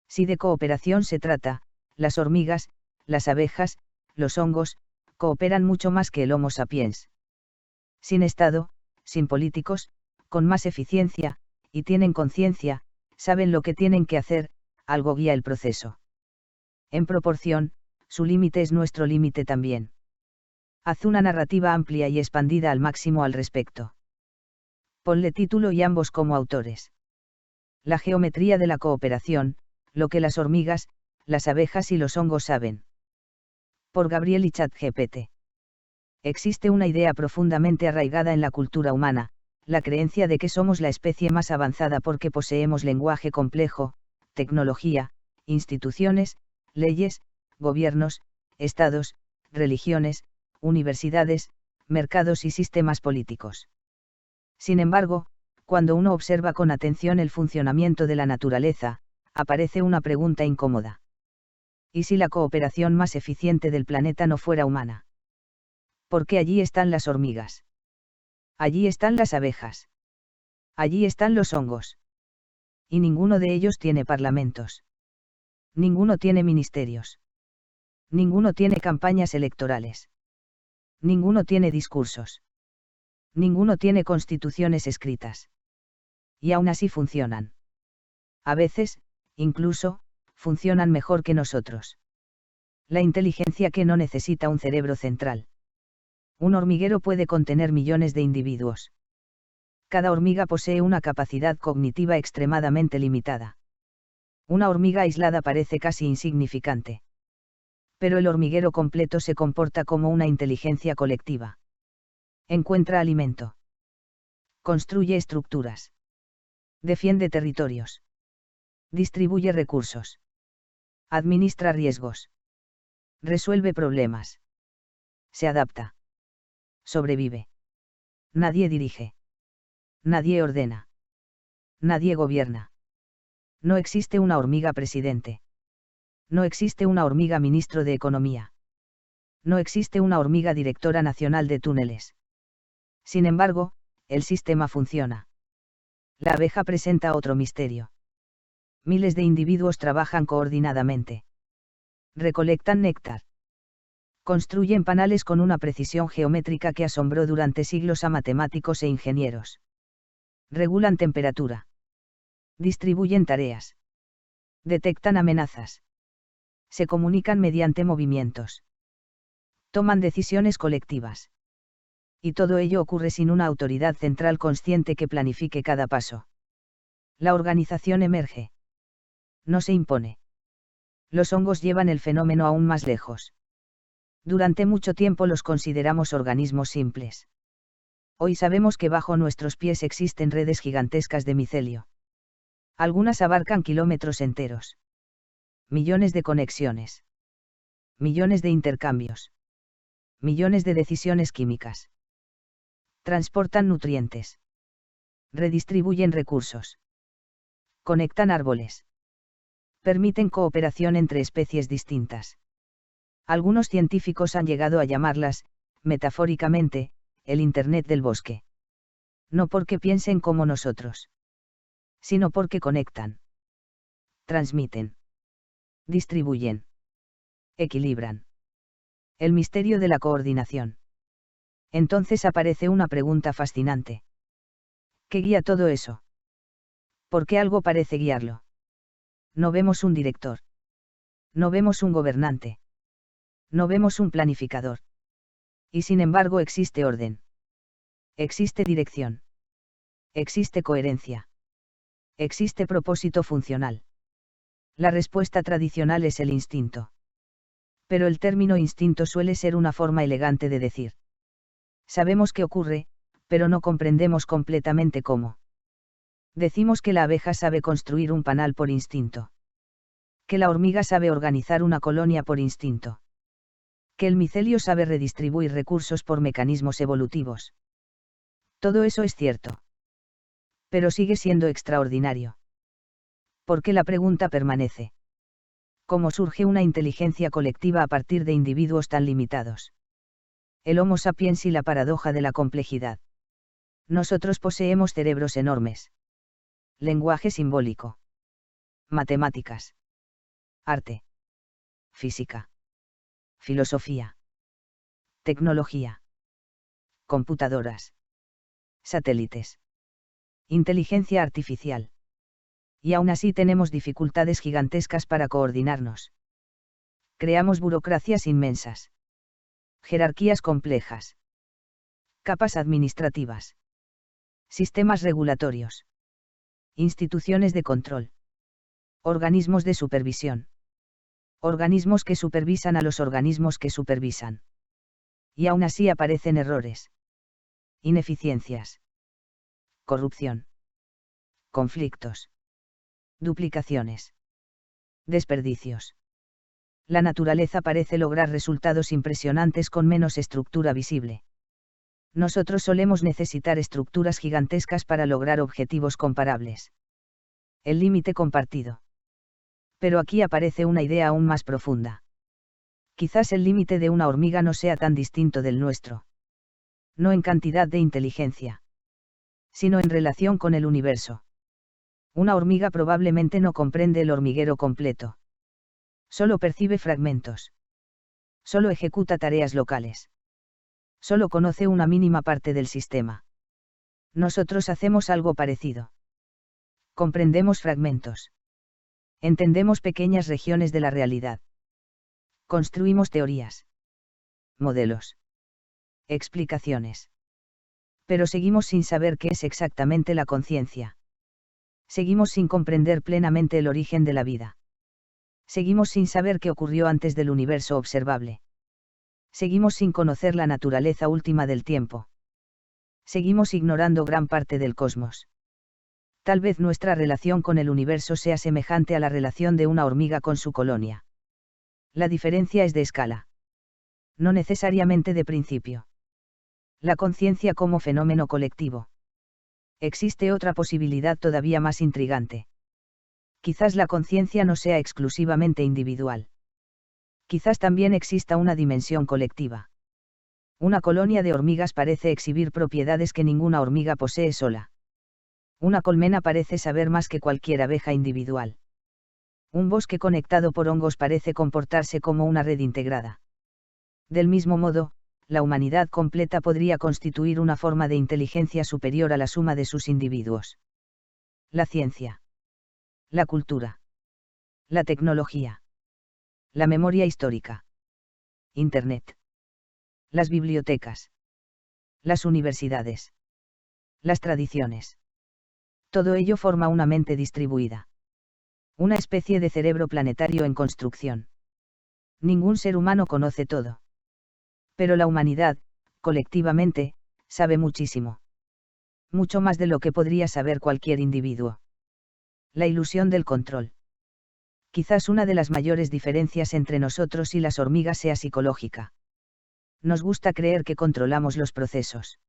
Si de cooperación se trata, las hormigas, las abejas, los hongos, cooperan mucho más que el Homo sapiens. Sin Estado, sin políticos, con más eficiencia, y tienen conciencia, saben lo que tienen que hacer, algo guía el proceso. En proporción, su límite es nuestro límite también. Haz una narrativa amplia y expandida al máximo al respecto. Ponle título y ambos como autores. La geometría de la cooperación, lo que las hormigas, las abejas y los hongos saben. Por Gabriel y ChatGPT. Existe una idea profundamente arraigada en la cultura humana, la creencia de que somos la especie más avanzada porque poseemos lenguaje complejo, tecnología, instituciones, leyes, gobiernos, estados, religiones, universidades, mercados y sistemas políticos. Sin embargo, cuando uno observa con atención el funcionamiento de la naturaleza, aparece una pregunta incómoda. ¿Y si la cooperación más eficiente del planeta no fuera humana? Porque allí están las hormigas. Allí están las abejas. Allí están los hongos. Y ninguno de ellos tiene parlamentos. Ninguno tiene ministerios. Ninguno tiene campañas electorales. Ninguno tiene discursos. Ninguno tiene constituciones escritas. Y aún así funcionan. A veces, incluso, funcionan mejor que nosotros. La inteligencia que no necesita un cerebro central. Un hormiguero puede contener millones de individuos. Cada hormiga posee una capacidad cognitiva extremadamente limitada. Una hormiga aislada parece casi insignificante. Pero el hormiguero completo se comporta como una inteligencia colectiva. Encuentra alimento. Construye estructuras. Defiende territorios. Distribuye recursos. Administra riesgos. Resuelve problemas. Se adapta. Sobrevive. Nadie dirige. Nadie ordena. Nadie gobierna. No existe una hormiga presidente. No existe una hormiga ministro de Economía. No existe una hormiga directora nacional de túneles. Sin embargo, el sistema funciona. La abeja presenta otro misterio. Miles de individuos trabajan coordinadamente. Recolectan néctar. Construyen panales con una precisión geométrica que asombró durante siglos a matemáticos e ingenieros. Regulan temperatura. Distribuyen tareas. Detectan amenazas. Se comunican mediante movimientos. Toman decisiones colectivas. Y todo ello ocurre sin una autoridad central consciente que planifique cada paso. La organización emerge. No se impone. Los hongos llevan el fenómeno aún más lejos. Durante mucho tiempo los consideramos organismos simples. Hoy sabemos que bajo nuestros pies existen redes gigantescas de micelio. Algunas abarcan kilómetros enteros. Millones de conexiones. Millones de intercambios. Millones de decisiones químicas. Transportan nutrientes. Redistribuyen recursos. Conectan árboles. Permiten cooperación entre especies distintas. Algunos científicos han llegado a llamarlas, metafóricamente, el Internet del bosque. No porque piensen como nosotros, sino porque conectan. Transmiten. Distribuyen. Equilibran. El misterio de la coordinación. Entonces aparece una pregunta fascinante. ¿Qué guía todo eso? ¿Por qué algo parece guiarlo? No vemos un director. No vemos un gobernante. No vemos un planificador. Y sin embargo existe orden. Existe dirección. Existe coherencia. Existe propósito funcional. La respuesta tradicional es el instinto. Pero el término instinto suele ser una forma elegante de decir. Sabemos qué ocurre, pero no comprendemos completamente cómo. Decimos que la abeja sabe construir un panal por instinto. Que la hormiga sabe organizar una colonia por instinto. Que el micelio sabe redistribuir recursos por mecanismos evolutivos. Todo eso es cierto. Pero sigue siendo extraordinario. ¿Por qué la pregunta permanece? ¿Cómo surge una inteligencia colectiva a partir de individuos tan limitados? El Homo sapiens y la paradoja de la complejidad. Nosotros poseemos cerebros enormes. Lenguaje simbólico. Matemáticas. arte, física, filosofía, tecnología, computadoras, satélites, inteligencia artificial. Y aún así tenemos dificultades gigantescas para coordinarnos. Creamos burocracias inmensas, jerarquías complejas, capas administrativas, sistemas regulatorios, instituciones de control, organismos de supervisión, organismos que supervisan a los organismos que supervisan. Y aún así aparecen errores, ineficiencias, corrupción, conflictos, duplicaciones, desperdicios. La naturaleza parece lograr resultados impresionantes con menos estructura visible. Nosotros solemos necesitar estructuras gigantescas para lograr objetivos comparables. El límite compartido. Pero aquí aparece una idea aún más profunda. Quizás el límite de una hormiga no sea tan distinto del nuestro. No en cantidad de inteligencia, sino en relación con el universo. Una hormiga probablemente no comprende el hormiguero completo. Solo percibe fragmentos. Solo ejecuta tareas locales. Solo conoce una mínima parte del sistema. Nosotros hacemos algo parecido. Comprendemos fragmentos. Entendemos pequeñas regiones de la realidad. Construimos teorías, modelos, explicaciones. Pero seguimos sin saber qué es exactamente la conciencia. Seguimos sin comprender plenamente el origen de la vida. Seguimos sin saber qué ocurrió antes del universo observable. Seguimos sin conocer la naturaleza última del tiempo. Seguimos ignorando gran parte del cosmos. Tal vez nuestra relación con el universo sea semejante a la relación de una hormiga con su colonia. La diferencia es de escala. No necesariamente de principio. La conciencia como fenómeno colectivo. Existe otra posibilidad todavía más intrigante. Quizás la conciencia no sea exclusivamente individual. Quizás también exista una dimensión colectiva. Una colonia de hormigas parece exhibir propiedades que ninguna hormiga posee sola. Una colmena parece saber más que cualquier abeja individual. Un bosque conectado por hongos parece comportarse como una red integrada. Del mismo modo, la humanidad completa podría constituir una forma de inteligencia superior a la suma de sus individuos. La ciencia, la cultura, la tecnología, la memoria histórica, Internet, las bibliotecas, las universidades, las tradiciones. Todo ello forma una mente distribuida. Una especie de cerebro planetario en construcción. Ningún ser humano conoce todo. Pero la humanidad, colectivamente, sabe muchísimo. Mucho más de lo que podría saber cualquier individuo. La ilusión del control. Quizás una de las mayores diferencias entre nosotros y las hormigas sea psicológica. Nos gusta creer que controlamos los procesos.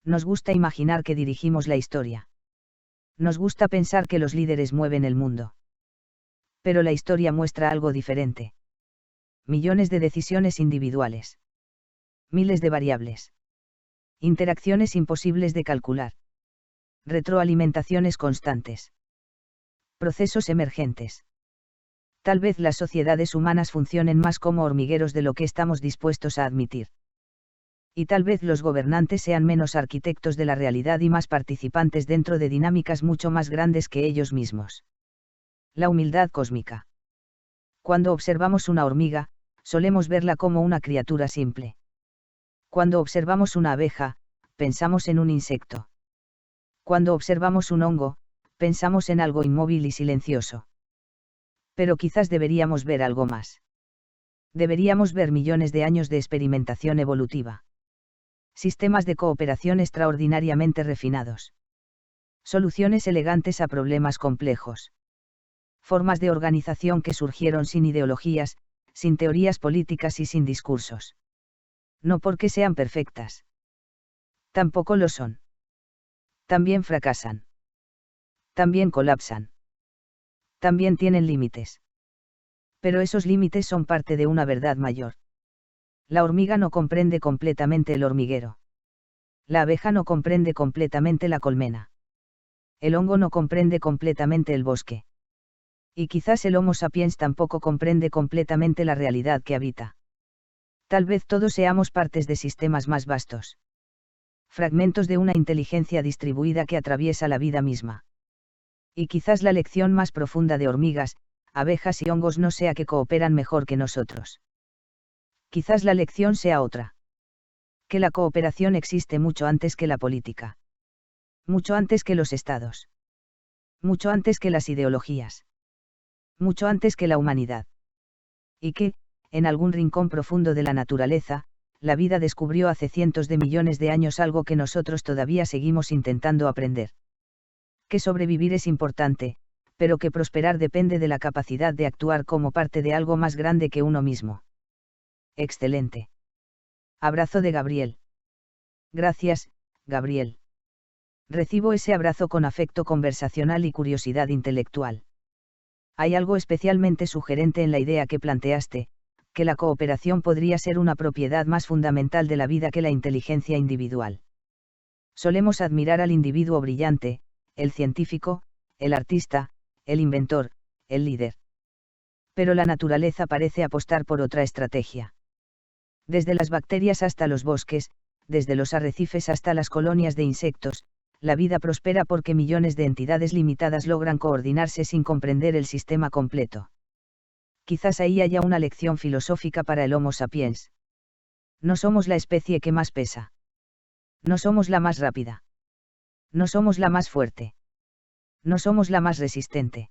Nos gusta imaginar que dirigimos la historia. Nos gusta pensar que los líderes mueven el mundo. Pero la historia muestra algo diferente. Millones de decisiones individuales. Miles de variables. Interacciones imposibles de calcular. Retroalimentaciones constantes. Procesos emergentes. Tal vez las sociedades humanas funcionen más como hormigueros de lo que estamos dispuestos a admitir. Y tal vez los gobernantes sean menos arquitectos de la realidad y más participantes dentro de dinámicas mucho más grandes que ellos mismos. La humildad cósmica. Cuando observamos una hormiga, solemos verla como una criatura simple. Cuando observamos una abeja, pensamos en un insecto. Cuando observamos un hongo, pensamos en algo inmóvil y silencioso. Pero quizás deberíamos ver algo más. Deberíamos ver millones de años de experimentación evolutiva. Sistemas de cooperación extraordinariamente refinados. Soluciones elegantes a problemas complejos. Formas de organización que surgieron sin ideologías, sin teorías políticas y sin discursos. No porque sean perfectas. Tampoco lo son. También fracasan. También colapsan. También tienen límites. Pero esos límites son parte de una verdad mayor. La hormiga no comprende completamente el hormiguero. La abeja no comprende completamente la colmena. El hongo no comprende completamente el bosque. Y quizás el Homo sapiens tampoco comprende completamente la realidad que habita. Tal vez todos seamos partes de sistemas más vastos. Fragmentos de una inteligencia distribuida que atraviesa la vida misma. Y quizás la lección más profunda de hormigas, abejas y hongos no sea que cooperan mejor que nosotros. Quizás la lección sea otra. Que la cooperación existe mucho antes que la política. Mucho antes que los estados. Mucho antes que las ideologías. Mucho antes que la humanidad. Y que, en algún rincón profundo de la naturaleza, la vida descubrió hace cientos de millones de años algo que nosotros todavía seguimos intentando aprender. Que sobrevivir es importante, pero que prosperar depende de la capacidad de actuar como parte de algo más grande que uno mismo. Excelente. Abrazo de Gabriel. Gracias, Gabriel. Recibo ese abrazo con afecto conversacional y curiosidad intelectual. Hay algo especialmente sugerente en la idea que planteaste, que la cooperación podría ser una propiedad más fundamental de la vida que la inteligencia individual. Solemos admirar al individuo brillante, el científico, el artista, el inventor, el líder. Pero la naturaleza parece apostar por otra estrategia. Desde las bacterias hasta los bosques, desde los arrecifes hasta las colonias de insectos, la vida prospera porque millones de entidades limitadas logran coordinarse sin comprender el sistema completo. Quizás ahí haya una lección filosófica para el Homo sapiens. No somos la especie que más pesa. No somos la más rápida. No somos la más fuerte. No somos la más resistente.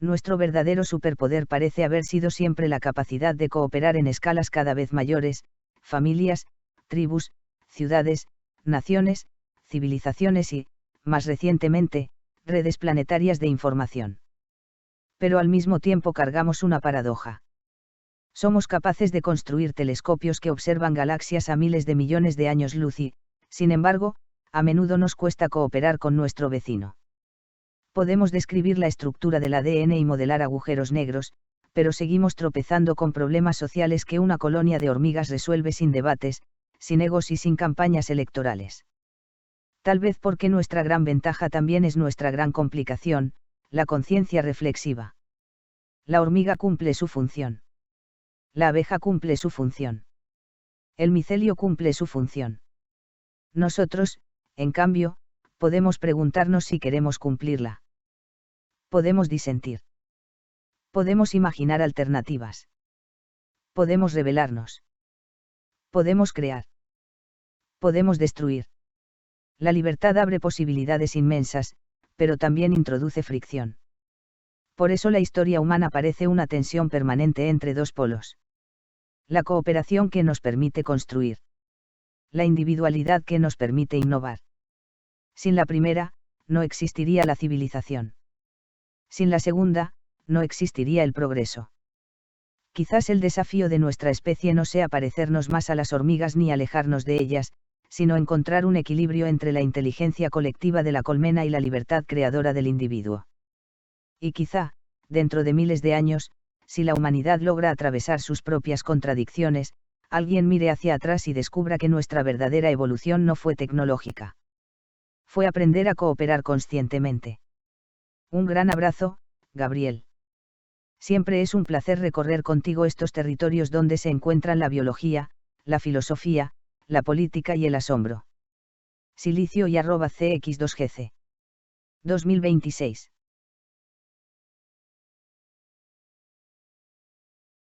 Nuestro verdadero superpoder parece haber sido siempre la capacidad de cooperar en escalas cada vez mayores, familias, tribus, ciudades, naciones, civilizaciones y, más recientemente, redes planetarias de información. Pero al mismo tiempo cargamos una paradoja. Somos capaces de construir telescopios que observan galaxias a miles de millones de años luz y, sin embargo, a menudo nos cuesta cooperar con nuestro vecino. Podemos describir la estructura del ADN y modelar agujeros negros, pero seguimos tropezando con problemas sociales que una colonia de hormigas resuelve sin debates, sin egos y sin campañas electorales. Tal vez porque nuestra gran ventaja también es nuestra gran complicación, la conciencia reflexiva. La hormiga cumple su función. La abeja cumple su función. El micelio cumple su función. Nosotros, en cambio, podemos preguntarnos si queremos cumplirla. Podemos disentir. Podemos imaginar alternativas. Podemos rebelarnos. Podemos crear. Podemos destruir. La libertad abre posibilidades inmensas, pero también introduce fricción. Por eso la historia humana parece una tensión permanente entre dos polos. La cooperación que nos permite construir. La individualidad que nos permite innovar. Sin la primera, no existiría la civilización. Sin la segunda, no existiría el progreso. Quizás el desafío de nuestra especie no sea parecernos más a las hormigas ni alejarnos de ellas, sino encontrar un equilibrio entre la inteligencia colectiva de la colmena y la libertad creadora del individuo. Y quizá, dentro de miles de años, si la humanidad logra atravesar sus propias contradicciones, alguien mire hacia atrás y descubra que nuestra verdadera evolución no fue tecnológica. Fue aprender a cooperar conscientemente. Un gran abrazo, Gabriel. Siempre es un placer recorrer contigo estos territorios donde se encuentran la biología, la filosofía, la política y el asombro. Silicio y @cx2gc. 2026.